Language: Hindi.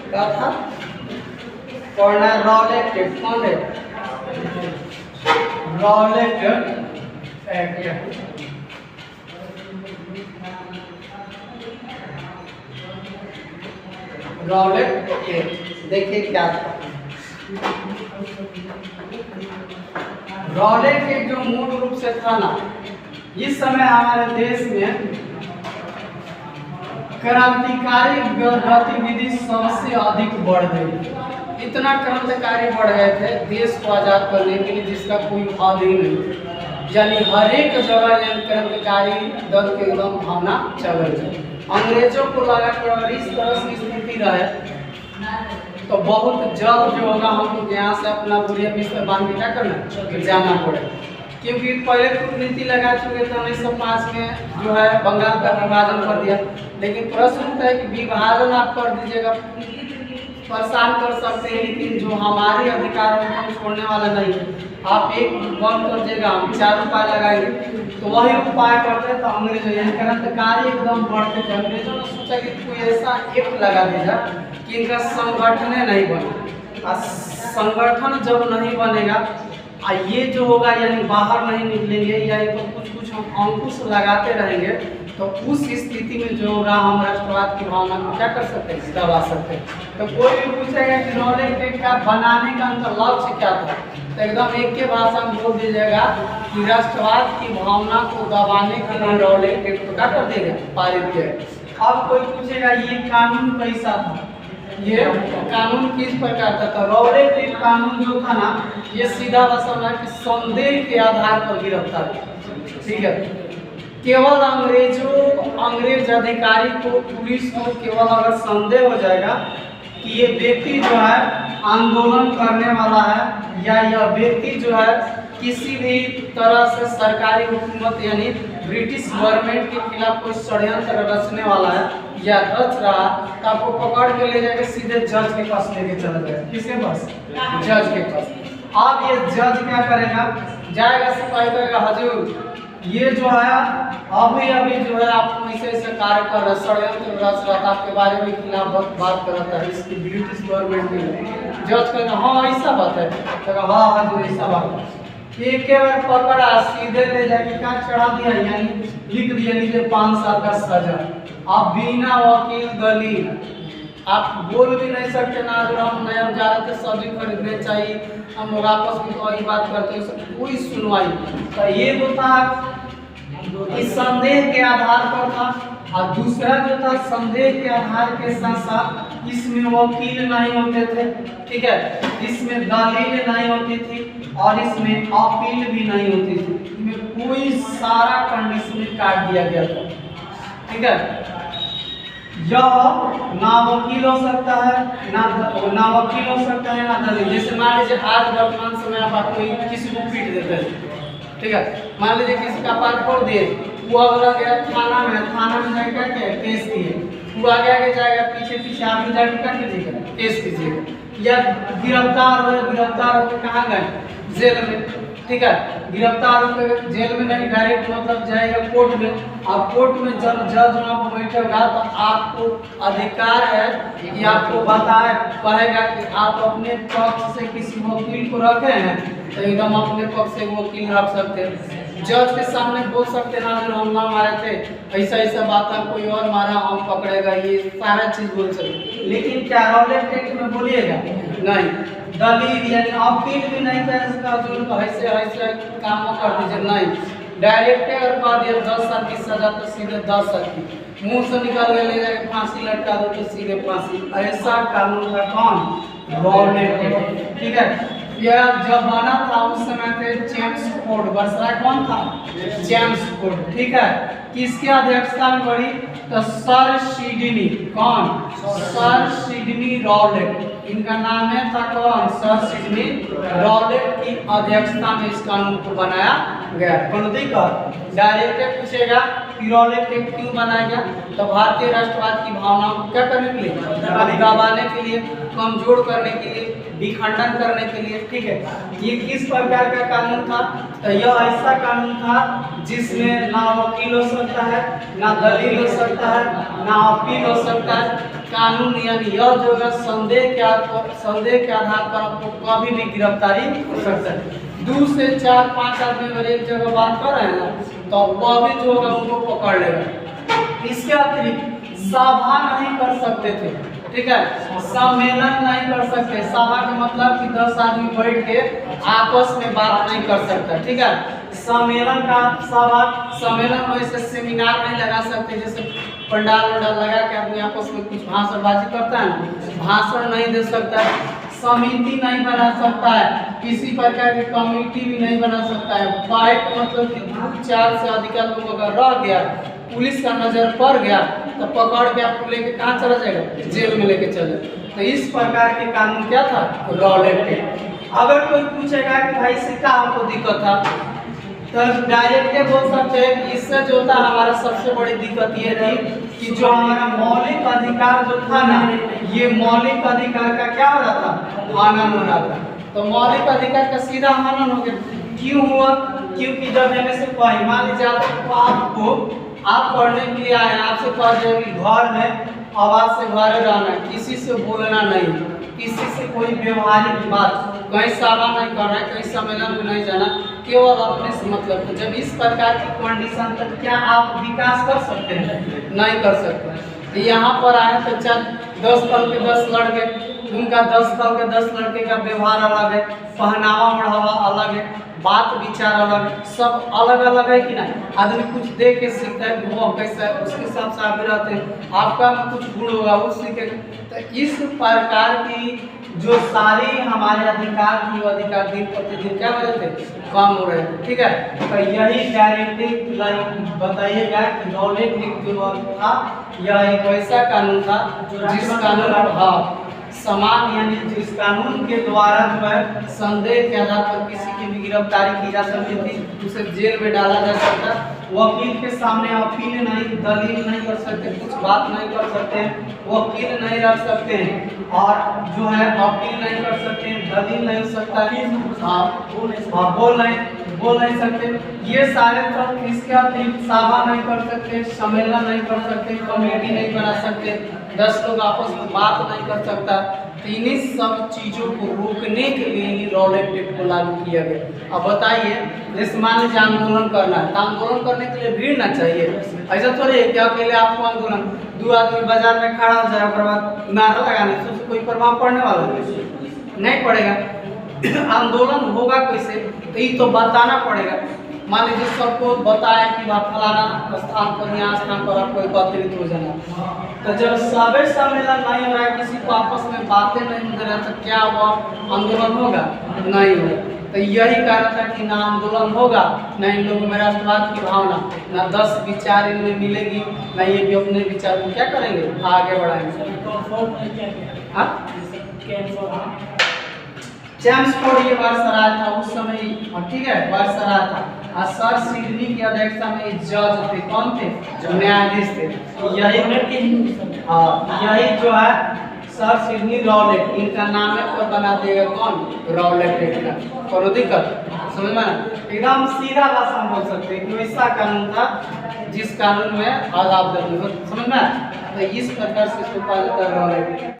क्या था पढ़ना है? रॉलेट एक्ट कौन है? Rowlatt act. रॉलेट एक्ट देखिए क्या था। रॉलेट एक्ट जो मूल रूप से था ना, इस समय हमारे देश में क्रांतिकारी गतिविधि सबसे अधिक बढ़ गई। इतना क्रांतिकारी बढ़ गए थे देश को आज़ाद करने के लिए जिसका कोई हद ही नहीं। यानी हर एक जगह क्रांतिकारी दल के एकदम भावना चल रही। अंग्रेजों को लगा कि अगर इस तरह की स्थिति रहे तो बहुत जल्द जो होगा हम लोग यहाँ से अपना पूरे विश्व बांध के क्या करना जाना पड़ेगा, क्योंकि पहले कूटनीति लगा चुके थे 1905 में जो है बंगाल का विभाजन कर दिया। लेकिन प्रश्न उठता है कि विभाजन आप कर दीजिएगा, परेशान कर सकते हैं, लेकिन जो हमारे अधिकार है हम छोड़ने वाला नहीं है। आप एक बंद कर दीजिएगा, हम 4 उपाय लगाएंगे। तो वही उपाय करते तो अंग्रेजों यानी क्रांतिकारी एकदम बढ़ते थे। अंग्रेजों ने सोचा कि कोई ऐसा एक्ट लगा देगा कि इनका संगठन नहीं बने। संगठन जब नहीं बनेगा ये जो होगा यानी बाहर नहीं निकलेंगे या तो कुछ हम अंकुश लगाते रहेंगे, तो उस स्थिति में जो होगा हम राष्ट्रवाद की भावना को क्या कर सकते हैं, दबा सकते हैं। तो कोई भी पूछेगा कि रॉलेट एक्ट का बनाने का अंतर लक्ष्य क्या था, तो एकदम एक के भाषा में बोल दीजिएगा कि राष्ट्रवाद की भावना को दबाने के लिए रॉलेट एक्ट को क्या कर देगा, पारित किया। अब कोई पूछेगा ये कानून कैसा था, ये कानून किस प्रकार का था। रॉलेट एक्ट कानून जो था ना, ये सीधा भाषा में कि संदेह के आधार पर गिरफ्तार, ठीक है। केवल अंग्रेज अधिकारी को, पुलिस को केवल अगर संदेह हो जाएगा कि ये व्यक्ति जो है आंदोलन करने वाला है या यह व्यक्ति जो है किसी भी तरह से सरकारी हुकूमत यानी ब्रिटिश गवर्नमेंट के खिलाफ कोई षड्यंत्र रचने वाला है या रच रहा, तो आपको पकड़ के ले जाके सीधे जज के पास लेके चला जाएगा। किसके पास? जज के पास। अब ये जज क्या करेगा, जाएगा सिपाही करेगा, हजूर ये जो है अभी जो है आप ऐसे ऐसे कार्य कर रहे, षड्यंत्र रच रहा था आपके बारे में खिलाफ बात कर रहा था इसकी ब्रिटिश गवर्नमेंट में। जज कहेगा हाँ ऐसा बात है, तो हाँ हजूर ऐसा बात है। एक बार पकड़ा सीधे ले जाके क्या चढ़ा दिया, यानी लिख दिया लीजिए 5 साल का सजा। आप बिना वकील दलील आप बोल भी नहीं सकते ना, अगर हम नया जा रहे थे सब्जी खरीदने चाहिए, हम लोग आपस में वही बात करते हैं, कोई सुनवाई। तो ये होता इस संदेह के आधार पर था, और दूसरा जो था संदेह के आधार के साथ साथ इसमें वकील नहीं होते थे, ठीक है, इसमें दलील नहीं होती थी और इसमें अपील भी नहीं होती थी। इसमें कोई सारा कंडीशन काट दिया गया था, ठीक है। यह ना वकील हो सकता है ना वकील हो सकता है ना दलील। जैसे मान लीजिए आज वर्तमान समय आप कोई किसी को पीट देते हैं, ठीक है, मान लीजिए किसी का पार फोड़ दिए, वो अगर गया थाना में जाकर क्या केस किए, वो आगे जाएगा, पीछे आगे जाकर क्या कीजिएगा, केस कीजिएगा। या गिरफ्तार हो कहाँ गए, जेल में, ठीक है। गिरफ्तार होकर जेल में नहीं, डायरेक्ट मतलब जाएगा कोर्ट में। आप कोर्ट में जब जज वहाँ पर बैठेगा तो आपको अधिकार है कि आपको कहेगा कि आप अपने पक्ष से किसी वकील को रखे हैं तो एकदम अपने पक्ष से वकील रख सकते हैं। जज के सामने बोल सकते हैं ना जो हम ना मारे थे, ऐसा बात है, कोई और मारा हम पकड़ेगा, ये सारा चीज बोल सकते। लेकिन क्या रॉलेट एक्ट में बोलिएगा नहीं, दलील यानी अपील भी नहीं कर सकता, जो ऐसे काम कर दीजिए नहीं, डायरेक्ट अगर कह दिया 10 साल की सजा तो सीधे 10 साल की, मुंह से निकल के ले जाके फांसी लटका दो तो सीधे फांसी। ऐसा कानून था कौन, रॉलेट एक्ट, ठीक है। यह जब बना था उस समय थे जेम्स कोड, बरसरा कौन था, जेम्स कोड, ठीक है। किसके अध्यक्षता में बड़ी, तो सर सिडनी, कौन, सर सिडनी रॉलेट, इनका नाम है था कौन, सर सिडनी रॉलेट की अध्यक्षता में इस कानून को बनाया गया। डायरेक्ट पूछेगा कि रॉलेट एक्ट क्यों बनाया गया, तो भारतीय राष्ट्रवाद की भावनाओं को क्या करने के लिए, दबाने के लिए, कमजोर करने के लिए, विखंडन करने के लिए। ठीक है, ये किस प्रकार का कानून था, तो यह ऐसा कानून था जिसमें ना वकील हो सकता है, ना दलील हो सकता है, ना अपील हो सकता है। कानून यानी यह जो है संदेह के आधार पर आपको कभी भी गिरफ्तारी हो सकता है। 2 से 4 5 आदमी अगर एक जगह बात कर रहे हैं ना, तो कभी जो होगा उनको पकड़ लेगा। इसके अतिरिक्त सभा नहीं कर सकते थे, ठीक है, सम्मेलन नहीं कर सकते। सभा का मतलब कि 10 आदमी बैठ के आपस में बात नहीं कर सकता, ठीक है। सम्मेलन का सम्मेलन वैसे सेमिनार नहीं लगा सकते, जैसे पंडाल वंडाल लगा के आदमी आपस में कुछ भाषणबाजी करता है ना, भाषण नहीं दे सकता है। समिति नहीं बना सकता है, किसी प्रकार की कमेटी भी नहीं बना सकता है। बाइक मतलब कि 2-4 से अधिक लोग अगर रह गया, पुलिस का नजर पड़ गया, तो पकड़ के आपको लेके कहाँ चला जाएगा, जेल में लेके चले। तो इस प्रकार के कानून क्या था, रॉलेट एक्ट। अगर कोई पूछेगा कि भाई इससे क्या हमको दिक्कत था, तो डायरेक्ट बोल सकते हैं कि इससे जो था हमारा सबसे बड़ी दिक्कत ये थी कि जो हमारा मौलिक अधिकार जो था ना, ये मौलिक अधिकार का क्या हो रहा था, हनन हो रहा था। तो मौलिक अधिकार का सीधा हनन हो गया। क्यों हुआ, क्योंकि जब हमें से मान लीजिए आप पढ़ने के लिए आए, आपसे कह दिया कि घर में आवाज से भरे रहना, किसी से बोलना नहीं, किसी से कोई व्यवहारिक बात, कहीं सभा नहीं करना है, कहीं सम्मेलन में नहीं जाना, केवल अपने से मतलब। तो जब इस प्रकार की कंडीशन तक क्या आप विकास कर सकते हैं, नहीं कर सकते। यहाँ पर आए तो 10 साल के 10 लड़के, उनका 10 साल के 10 लड़के का व्यवहार अलग है, पहनावा ओढ़ावा अलग है, बात विचार अलग, सब अलग अलग है कि नहीं। आदमी कुछ देख के सीखता है कि वो कैसा है, उसके हिसाब से आगे रहते हैं। आपका में कुछ गुण होगा वो सीखेगा। तो इस प्रकार की जो सारी हमारे अधिकार थी, वो अधिकार दिन प्रतिदिन क्या हो रहे थे, कम हो रहे थे, ठीक है। तो यही डायरेक्टिव लाइन बताइएगा कि रॉलेट एक्ट जो था, यह एक ऐसा कानून था जिस कानून समान यानी जिस कानून के द्वारा जो है संदेह के आधार पर किसी की भी गिरफ्तारी की जा सकती थी, उसे जेल में डाला जा सकता। वकील के सामने अपील नहीं, दलील नहीं कर सकते, कुछ बात नहीं कर सकते हैं, वकील नहीं रख सकते हैं, और जो है अपील नहीं कर सकते हैं, दलील नहीं हो सकता, बोल नहीं सकते। ये सारे तत्व, इसके अतिरिक्त सभा नहीं कर सकते, सम्मेलन नहीं कर सकते, कमेटी नहीं बना सकते, 10 लोग आपस में बात नहीं कर सकता। तो इन्हीं सब चीज़ों को रोकने के लिए ही रॉलेट एक्ट को लागू किया गया। अब बताइए, जैसे मान लीजिए आंदोलन करना है, तो आंदोलन करने के लिए भीड़ ना चाहिए। ऐसा थोड़ी है कि अकेले आपको आंदोलन, 2 आदमी बाजार में खड़ा हो जाए, उसके बाद नारा लगाने से उससे कोई प्रभाव पड़ने वाला नहीं पड़ेगा। आंदोलन होगा कैसे, तो ये तो बताना पड़ेगा। मान लीजिए सबको बताया कि वह फलाना स्थान पर, यहाँ स्थान पर आपको एकत्रित हो जाना, तो जब सभा सम्मेलन नहीं हो रहा है, किसी को आपस में बातें नहीं हो रहा, तो क्या वो आंदोलन होगा, नहीं होगा। तो यही कारण था कि ना आंदोलन होगा, ना इन लोगों में राष्ट्रवाद की भावना, ना 10 विचार इनमें मिलेगी, ना ये भी अपने विचार को क्या करेंगे, आगे बढ़ाएंगे। चैम्सफोर्ड ये वायसराय था उस समय, ठीक है, वायसराय था। और सर सिडनी की अध्यक्षता में जज थे, कौन थे, न्यायाधीश थे। यही जो है सर सिडनी रॉलेट, इनका नाम है बना देगा कौन, रॉलेट एक्ट का। कोनो दिक्कत समझ में, एकदम सीधा भाषा हम बोल सकते हैं कि ऐसा कानून था जिस कानून में आजाद समझ में। तो इस प्रकार से इसको कहा जाता है रॉलेट।